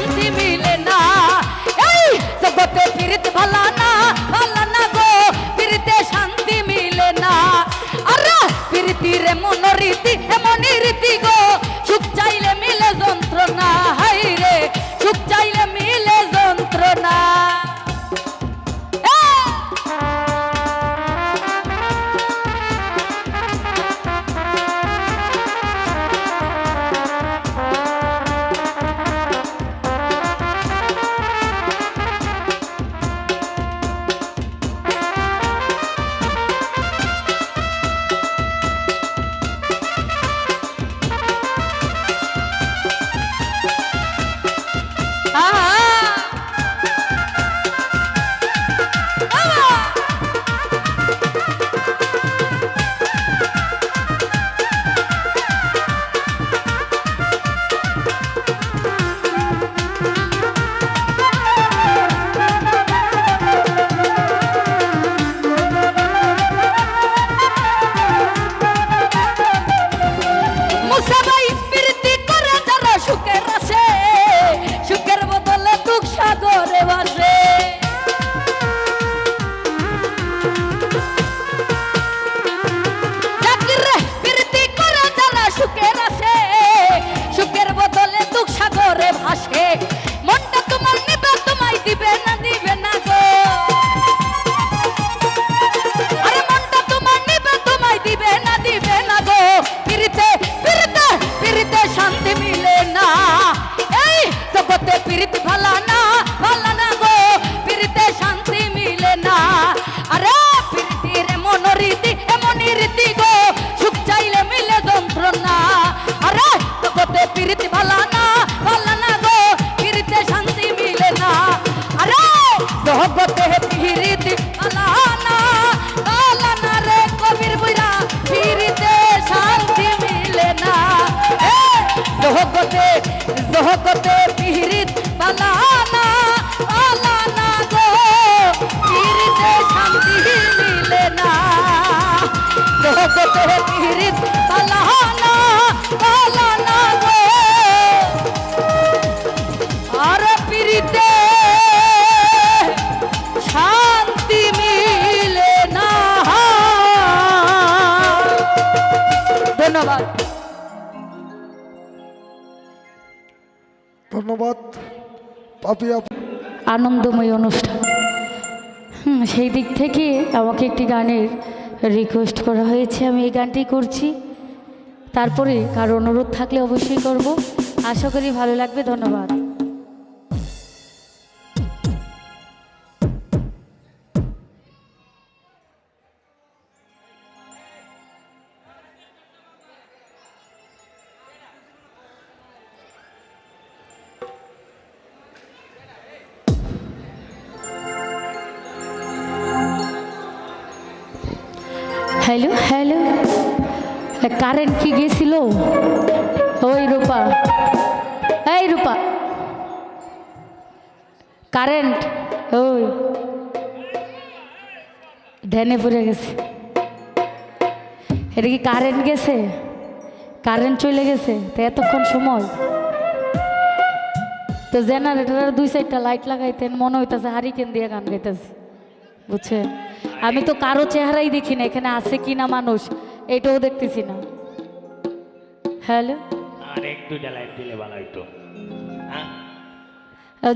শান্তি মিলে না। এই জগতে পীড়িত ভালা না গো, পীড়িতে শান্তি মিলে না। আরে পীড়িতির এমন রীতি গো, সুখ চাইলে মিলে যন্ত্রণা। হাই রে সুখ চাইলে মিলে যন্ত্রণা। মনটা তোমার নিবে তোমায় দিবে না গো। আরে মনটা তোমার নিবে তোমায় দিবে না গো। পীড়িতে শান্তি মিলে না। এই জগতে পীড়িত ভালা না গো, পীড়িতে শান্তি মিলে না। আরে পীড়িতির এমন রীতি গো, সুখ চাইলে মিলে যন্ত্রণা। আরে জগতে পীড়িত ভালা না গো, পীড়িতে শান্তি মিলে না। আরে জগতে পীড়িত ভালা না রে কবির বুইরা, পীড়িতে শান্তি মিলে না। জগতে পীড়িত ভালা না গো, পীড়িতে শান্তি মিলে না। জগতে পীড়িত ভালা না গো, আর পীড়িতে শান্তি মিলে না। ধন্যবাদ ধন্যবাদ পাপিয়া। আনন্দময় অনুষ্ঠান। সেই দিক থেকে আমাকে একটি গানের রিকোয়েস্ট করা হয়েছে, আমি এই গানটি করছি। তারপরে কারো অনুরোধ থাকলে অবশ্যই করব, আশা করি ভালো লাগবে। ধন্যবাদ। হ্যালো হ্যালো, কারেন্ট কি গেছিল? ওই রূপা, এই রূপা, কারেন্ট ওই ধ্যানে পড়ে গেছে। এটা কি কারেন্ট গেছে? কারেন্ট চলে গেছে তো এতক্ষণ সময় তো জেনারেটরের 2-4টা লাইট লাগাইতেন, মনে হইতেছে হারিকেন দিয়ে গান গাইতেছে, বুঝছেন? আমি তো কারো চেহারাই দেখি না, এখানে আছে কি না মানুষ এটাও দেখতেছি না। হ্যালো, আর এক দুইটা লাইট দিলে ভালো হইতো।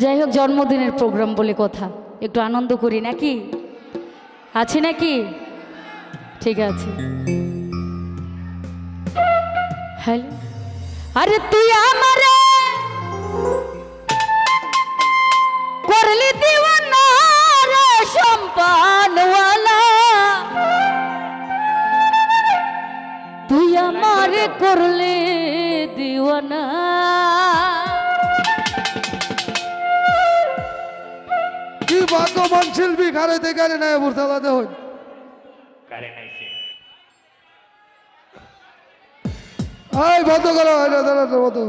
যাই হোক, জন্মদিনের প্রোগ্রাম বলে কথা, একটু আনন্দ করি নাকি? আছে নাকি? ঠিক আছে। হ্যালো, আরে তুই আমারে করলি দিওয়ানা রে সম্পানওয়ালা, তুই আমারে করলি দিওয়ানা। কি ভাগ্যবান শিল্পী খারাইতে গাড়ি নাই বুঝতে হই কারেন্ট আইছে। এই বন্ধ করো, বন্ধ করো।